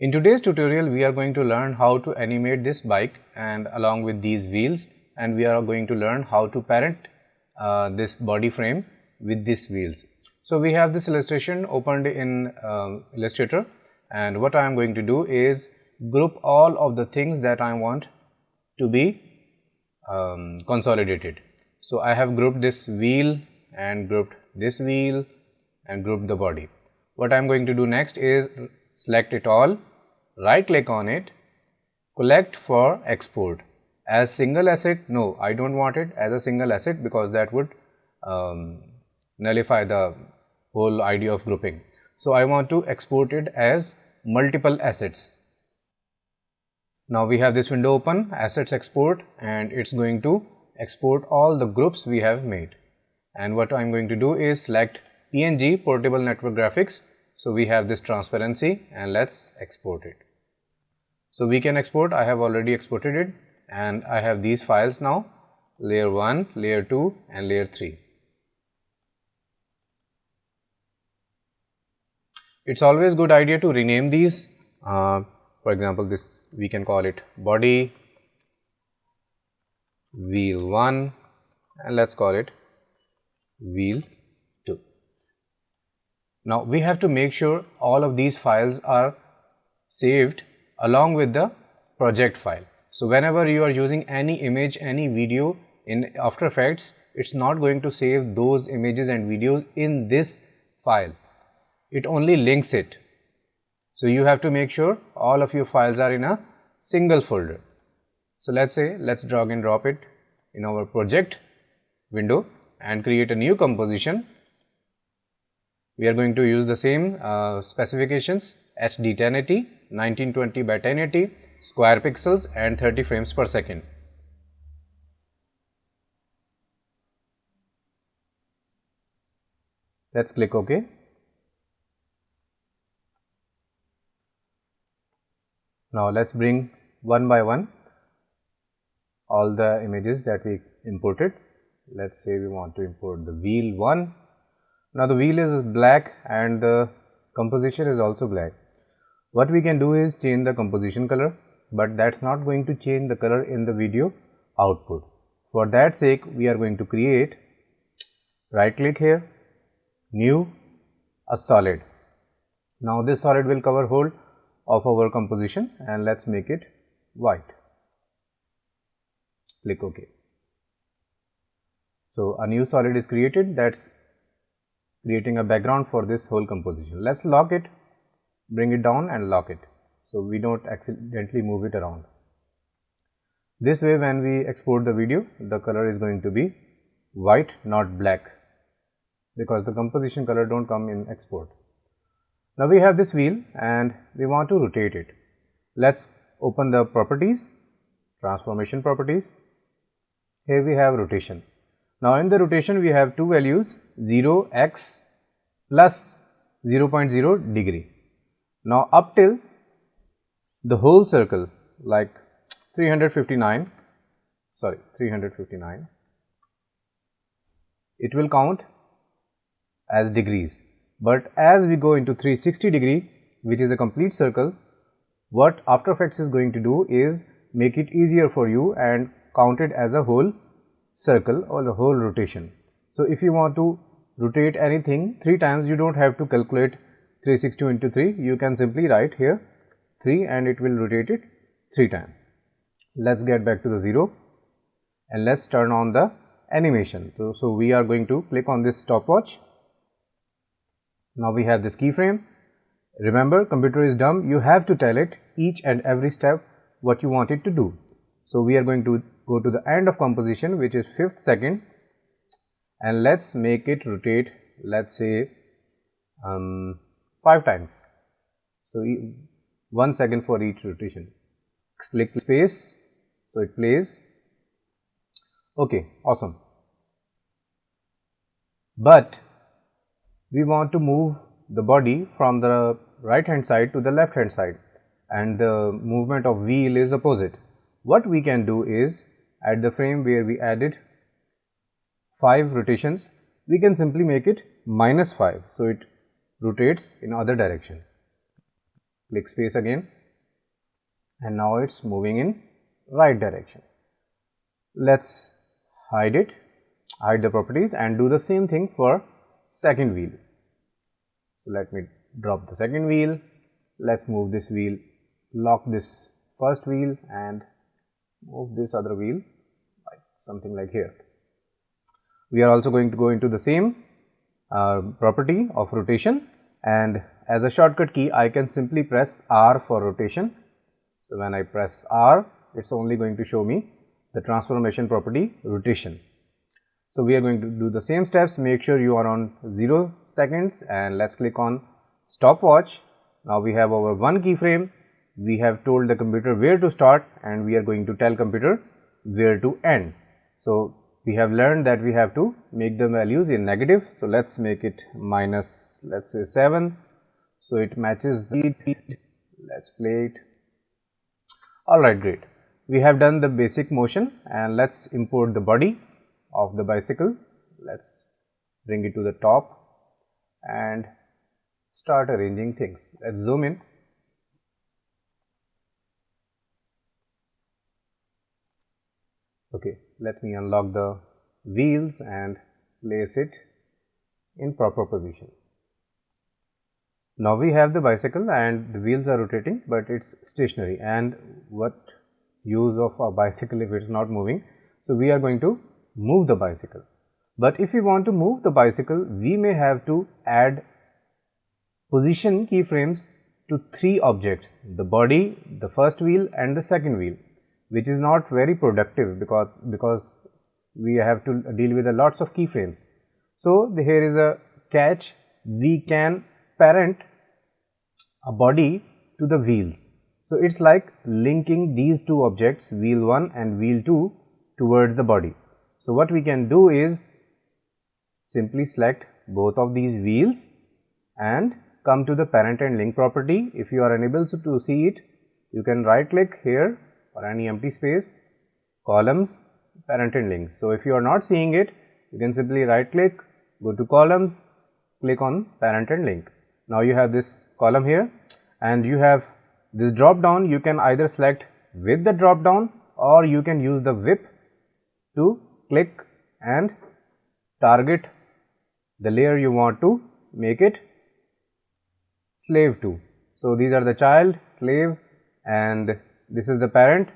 In today's tutorial, we are going to learn how to animate this bike and along with these wheels, and we are going to learn how to parent this body frame with these wheels. So we have this illustration opened in Illustrator, and what I am going to do is group all of the things that I want to be consolidated. So I have grouped this wheel and grouped this wheel and grouped the body. What I am going to do next is select it all, right click on it, collect for export. As single asset, no, I don't want it as a single asset because that would nullify the whole idea of grouping. So I want to export it as multiple assets. Now we have this window open, assets export, and it's going to export all the groups we have made. And what I'm going to do is select PNG, portable network graphics. So we have this transparency and let's export it. So we can export, I have already exported it, and I have these files now, layer 1, layer 2 and layer 3. It's always good idea to rename these. For example, this we can call it body, wheel 1, and let's call it wheel 2. Now we have to make sure all of these files are saved along with the project file. So whenever you are using any image, any video in After Effects, it's not going to save those images and videos in this file. It only links it. So you have to make sure all of your files are in a single folder. So let's say, let's drag and drop it in our project window and create a new composition. We are going to use the same specifications, HD 1080, 1920 by 1080, square pixels and 30 frames per second. Let's click OK. Now let's bring one by one all the images that we imported. Let's say we want to import the wheel 1. Now the wheel is black and the composition is also black. What we can do is change the composition color, but that's not going to change the color in the video output. For that sake, we are going to create, right click here, new, a solid. Now this solid will cover whole of our composition and let's make it white. Click OK. So a new solid is created, that's creating a background for this whole composition. Let's lock it, bring it down and lock it, so we don't accidentally move it around. This way when we export the video, the color is going to be white, not black, because the composition color don't come in export. Now we have this wheel and we want to rotate it. Let's open the properties, transformation properties. Here we have rotation. Now in the rotation we have two values, 0x plus 0.0 degree. Now up till the whole circle, like 359, it will count as degrees. But as we go into 360 degree, which is a complete circle, what After Effects is going to do is make it easier for you and count it as a whole circle or a whole rotation. So if you want to rotate anything 3 times, you don't have to calculate 360 into 3, you can simply write here 3 and it will rotate it 3 times. Let's get back to the 0 and let's turn on the animation. So we are going to click on this stopwatch. Now we have this keyframe. Remember, computer is dumb, you have to tell it each and every step what you want it to do. So we are going to go to the end of composition, which is 5th second, and let's make it rotate, let's say 5 times. So 1 second for each rotation. Click space, so it plays. Okay, awesome. But we want to move the body from the right hand side to the left hand side, and the movement of wheel is opposite. What we can do is, at the frame where we added 5 rotations, we can simply make it -5, so it rotates in other direction. click space again, and now it's moving in right direction. Let's hide it, hide the properties, and do the same thing for second wheel. So let me drop the second wheel, let's move this wheel, lock this first wheel and move this other wheel like something like here. We are also going to go into the same property of rotation, and as a shortcut key I can simply press R for rotation. So when I press R, it's only going to show me the transformation property rotation. So we are going to do the same steps. Make sure you are on 0 seconds and let's click on stopwatch. Now we have our one keyframe. We have told the computer where to start and we are going to tell computer where to end. So we have learned that we have to make the values in negative. So let's make it minus, let's say 7. So it matches the speed. Let's play it. Alright, great. We have done the basic motion and let's import the body of the bicycle. Let's bring it to the top and start arranging things. Let's zoom in. Okay, let me unlock the wheels and place it in proper position. Now we have the bicycle and the wheels are rotating, but it's stationary. And what use of a bicycle if it's not moving? So we are going to move the bicycle. But if we want to move the bicycle, we may have to add position keyframes to 3 objects: the body, the first wheel and the second wheel, which is not very productive because we have to deal with lots of keyframes. So here is a catch: we can parent a body to the wheels. So it's like linking these 2 objects, wheel 1 and wheel 2, towards the body. So what we can do is simply select both of these wheels and come to the parent and link property. If you are unable to see it, you can right click here or any empty space, columns, parent and link. So if you are not seeing it, you can simply right click, go to columns, click on parent and link. Now you have this column here and you have this drop down. You can either select with the drop down or you can use the whip to click and target the layer you want to make it slave to. So these are the child, slave, and this is the parent,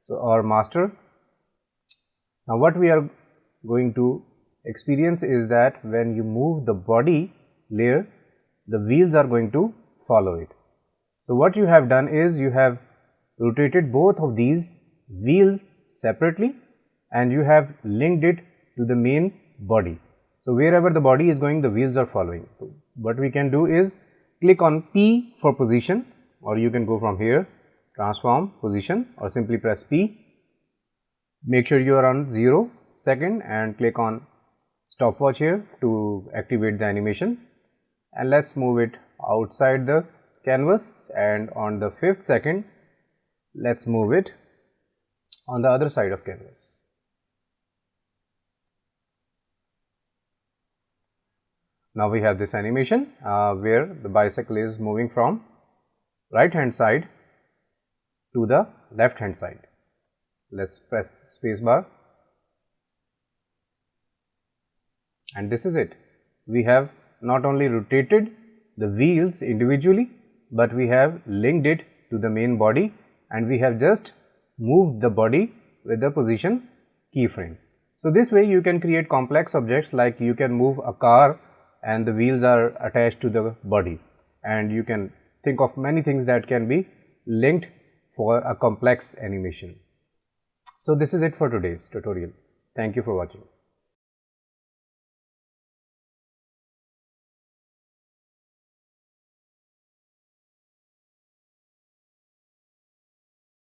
so or master. Now what we are going to experience is that when you move the body layer, the wheels are going to follow it. So what you have done is you have rotated both of these wheels separately and you have linked it to the main body. So wherever the body is going, the wheels are following. So what we can do is click on P for position, or you can go from here, transform position, or simply press P. Make sure you are on 0 second and click on stopwatch here to activate the animation, and let's move it outside the canvas, and on the 5th second let's move it on the other side of canvas. Now we have this animation where the bicycle is moving from right hand side to the left hand side. Let's press space bar and this is it. We have not only rotated the wheels individually, but we have linked it to the main body and we have just moved the body with the position keyframe. So this way you can create complex objects, like you can move a car and the wheels are attached to the body, and you can think of many things that can be linked for a complex animation. So this is it for today's tutorial. Thank you for watching.